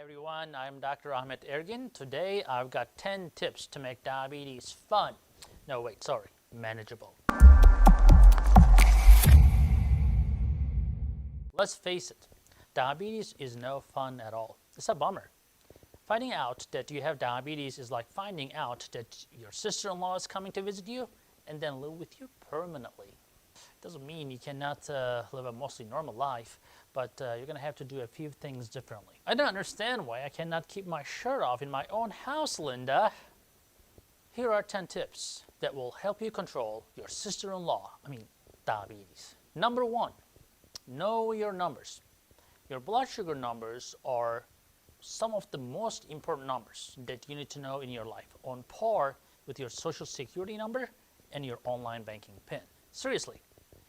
everyone, I'm Dr. Ahmet Ergin. Today I've got 10 tips to make diabetes fun. No, wait, sorry, manageable. Let's face it, diabetes is no fun at all. It's a bummer. Finding out that you have diabetes is like finding out that your sister-in-law is coming to visit you and then live with you permanently. Doesn't mean you cannot live a mostly normal life, but you're going to have to do a few things differently. I don't understand why I cannot keep my shirt off in my own house, Linda. Here are 10 tips that will help you control your diabetes. Number 1, know your numbers. Your blood sugar numbers are some of the most important numbers that you need to know in your life, on par with your social security number and your online banking PIN. Seriously.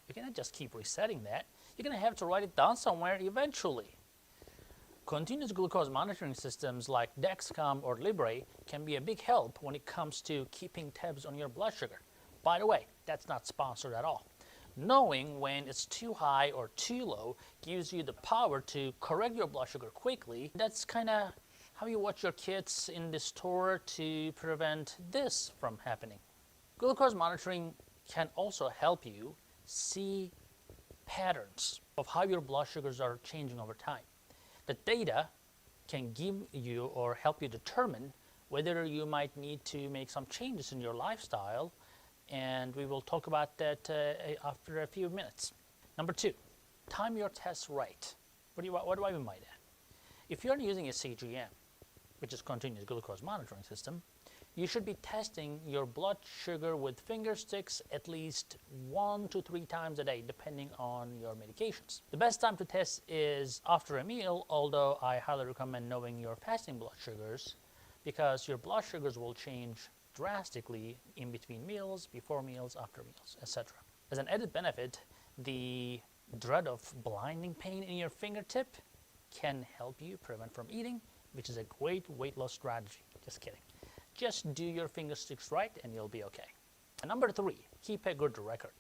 You cannot just keep resetting that. You're going to have to write it down somewhere eventually. Continuous glucose monitoring systems like Dexcom or Libre can be a big help when it comes to keeping tabs on your blood sugar. By the way, that's not sponsored at all. Knowing when it's too high or too low gives you the power to correct your blood sugar quickly. That's kind of how you watch your kids in the store to prevent this from happening. Glucose monitoring can also help you see patterns of how your blood sugars are changing over time. The data can give you or help you determine whether you might need to make some changes in your lifestyle, and we will talk about that after a few minutes. Number 2, time your tests right. What do I mean by that? If you're using a CGM, which is continuous glucose monitoring system, you should be testing your blood sugar with finger sticks at least 1 to 3 times a day, depending on your medications. The best time to test is after a meal, although I highly recommend knowing your fasting blood sugars because your blood sugars will change drastically in between meals, before meals, after meals, etc. As an added benefit, the dread of blinding pain in your fingertip can help you prevent from eating, which is a great weight loss strategy. Just kidding. Just do your finger sticks right and you'll be okay. And number 3, keep a good record.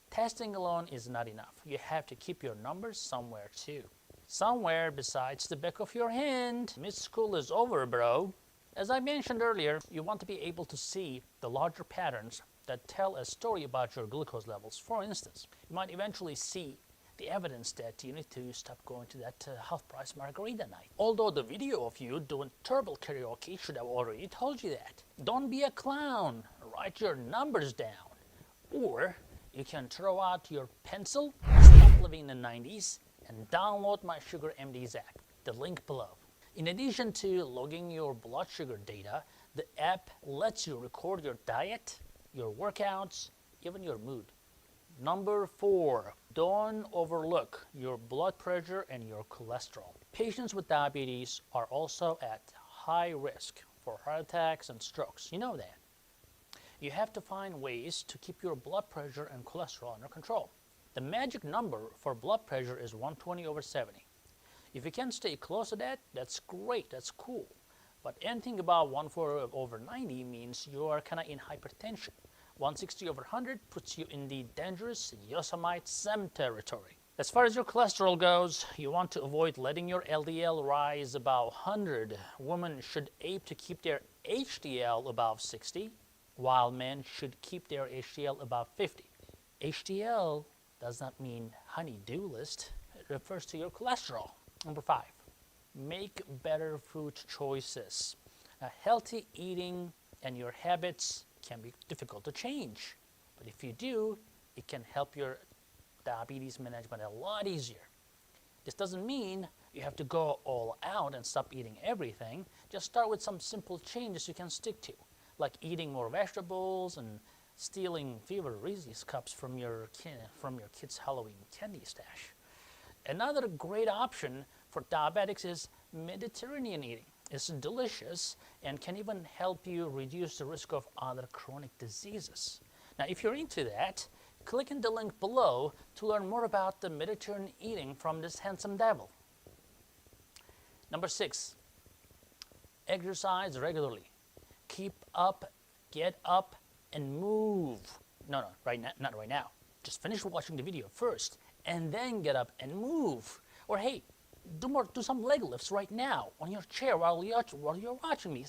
Testing alone is not enough. You have to keep your numbers somewhere too. Somewhere besides the back of your hand. Mid-school is over, bro. As I mentioned earlier, you want to be able to see the larger patterns that tell a story about your glucose levels. For instance, you might eventually see the evidence that you need to stop going to that half-price margarita night. Although the video of you doing turbo karaoke should have already told you that. Don't be a clown. Write your numbers down. Or you can throw out your pencil, stop living in the 90s, and download my Sugar MDs app, the link below. In addition to logging your blood sugar data, the app lets you record your diet, your workouts, even your mood. Number 4, don't overlook your blood pressure and your cholesterol. Patients with diabetes are also at high risk for heart attacks and strokes. You know that. You have to find ways to keep your blood pressure and cholesterol under control. The magic number for blood pressure is 120/70. If you can stay close to that, that's great, that's cool. But anything above 140/90 means you are kind of in hypertension. 160/100 puts you in the dangerous Yosemite Sam territory. As far as your cholesterol goes, you want to avoid letting your LDL rise above 100. Women should aim to keep their HDL above 60, while men should keep their HDL above 50. HDL does not mean honey-do list. It refers to your cholesterol. Number 5, make better food choices. Healthy eating and your habits can be difficult to change, but if you do, it can help your diabetes management a lot easier. This doesn't mean you have to go all out and stop eating everything. Just start with some simple changes you can stick to, like eating more vegetables and stealing fewer Reese's cups from your kid's Halloween candy stash. Another great option for diabetics is Mediterranean eating. It's delicious and can even help you reduce the risk of other chronic diseases. Now, if you're into that, click in the link below to learn more about the Mediterranean eating from this handsome devil. Number 6, exercise regularly. Keep up, get up, and move. No, not right now. Just finish watching the video first and then get up and move. Or hey, Do some leg lifts right now on your chair while you're watching me.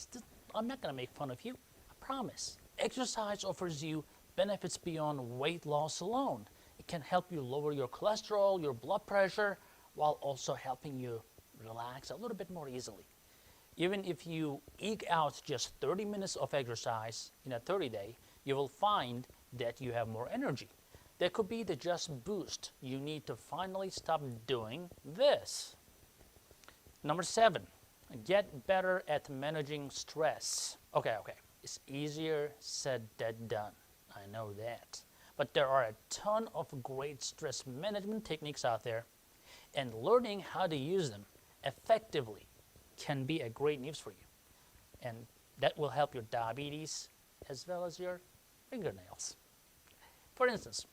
I'm not going to make fun of you. I promise. Exercise offers you benefits beyond weight loss alone. It can help you lower your cholesterol, your blood pressure, while also helping you relax a little bit more easily. Even if you eke out just 30 minutes of exercise in a 30-day, you will find that you have more energy. That could be the just boost you need to finally stop doing this. Number 7, get better at managing stress. Okay. It's easier said than done. I know that. But there are a ton of great stress management techniques out there, and learning how to use them effectively can be a great news for you. And that will help your diabetes as well as your fingernails. For instance,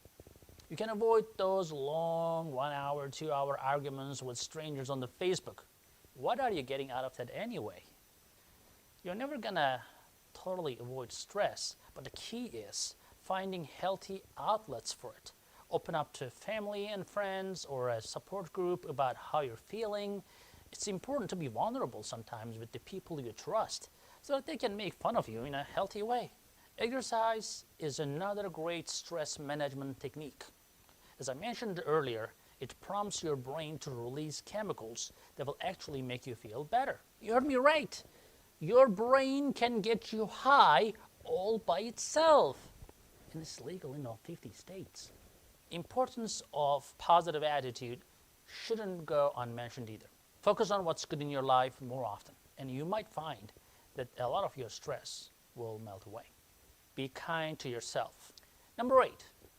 you can avoid those long 1 hour, 2 hour arguments with strangers on the Facebook. What are you getting out of that anyway? You're never gonna totally avoid stress, but the key is finding healthy outlets for it. Open up to family and friends or a support group about how you're feeling. It's important to be vulnerable sometimes with the people you trust so that they can make fun of you in a healthy way. Exercise is another great stress management technique. As I mentioned earlier, it prompts your brain to release chemicals that will actually make you feel better. You heard me right. Your brain can get you high all by itself. And it's legal in all 50 states. Importance of positive attitude shouldn't go unmentioned either. Focus on what's good in your life more often, and you might find that a lot of your stress will melt away. Be kind to yourself. Number 8,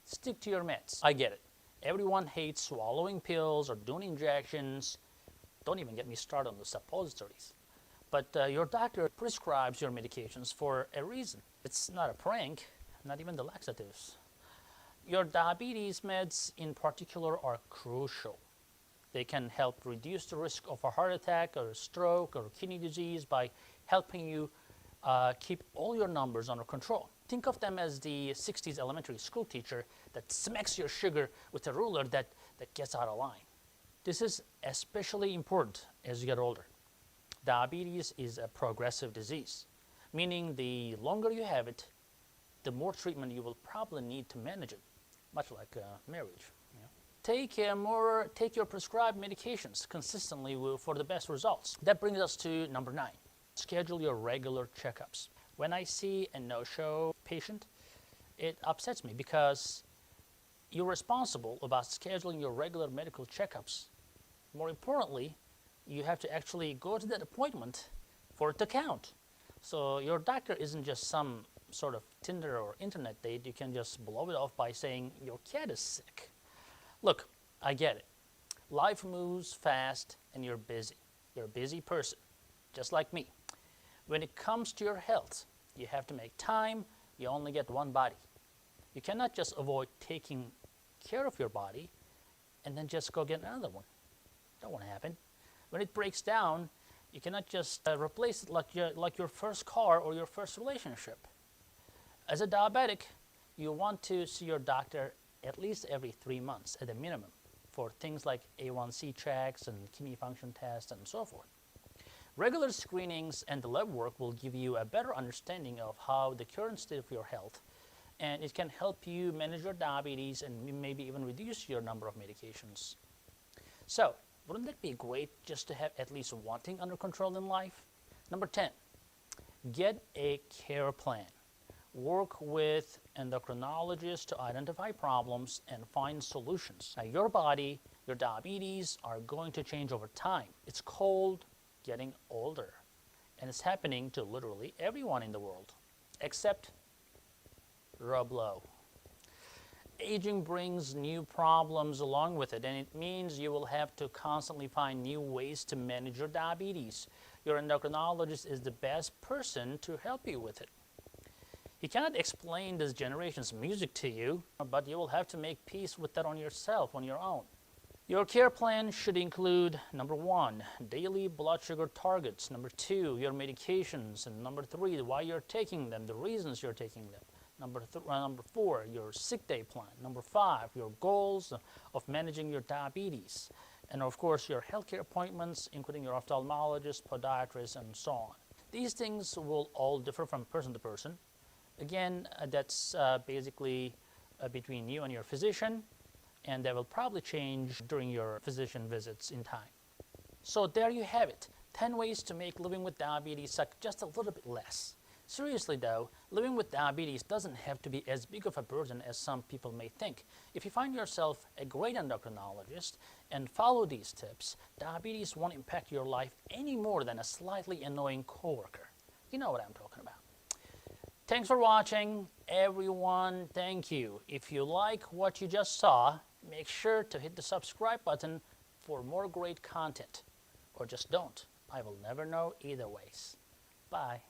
stick to your meds. I get it. Everyone hates swallowing pills or doing injections. Don't even get me started on the suppositories. But your doctor prescribes your medications for a reason. It's not a prank, not even the laxatives. Your diabetes meds in particular are crucial. They can help reduce the risk of a heart attack or a stroke or kidney disease by helping you keep all your numbers under control. Think of them as the 60s elementary school teacher that smacks your sugar with a ruler that gets out of line. This is especially important as you get older. Diabetes is a progressive disease, meaning the longer you have it, the more treatment you will probably need to manage it, much like marriage. Take your prescribed medications consistently for the best results. That brings us to number 9. Schedule your regular checkups. When I see a no-show patient, it upsets me because you're responsible about scheduling your regular medical checkups. More importantly, you have to actually go to that appointment for it to count. So your doctor isn't just some sort of Tinder or internet date you can just blow it off by saying your cat is sick. Look, I get it. Life moves fast and you're busy. You're a busy person, just like me. When it comes to your health, you have to make time. You only get one body. You cannot just avoid taking care of your body and then just go get another one. That won't happen. When it breaks down, you cannot just replace it like your first car or your first relationship. As a diabetic, you want to see your doctor at least every 3 months at a minimum for things like A1C checks and kidney function tests and so forth. Regular screenings and the lab work will give you a better understanding of how the current state of your health, and it can help you manage your diabetes and maybe even reduce your number of medications. So, wouldn't that be great just to have at least one thing under control in life? Number 10, get a care plan. Work with endocrinologists to identify problems and find solutions. Now, your body, your diabetes are going to change over time. It's called getting older, and it's happening to literally everyone in the world, except Rob Lowe. Aging brings new problems along with it, and it means you will have to constantly find new ways to manage your diabetes. Your endocrinologist is the best person to help you with it. He cannot explain this generation's music to you, but you will have to make peace with that on yourself, on your own. Your care plan should include, number 1, daily blood sugar targets, number 2, your medications, and number 3, why you're taking them, the reasons you're taking them. Number 4, your sick day plan. Number 5, your goals of managing your diabetes. And of course, your healthcare appointments, including your ophthalmologist, podiatrist, and so on. These things will all differ from person to person. Again, that's basically between you and your physician, and that will probably change during your physician visits in time. So there you have it, 10 ways to make living with diabetes suck just a little bit less. Seriously though, living with diabetes doesn't have to be as big of a burden as some people may think. If you find yourself a great endocrinologist and follow these tips, diabetes won't impact your life any more than a slightly annoying coworker. You know what I'm talking about. Thanks for watching, everyone. Thank you. If you like what you just saw, make sure to hit the subscribe button for more great content. Or just don't. I will never know either ways. Bye.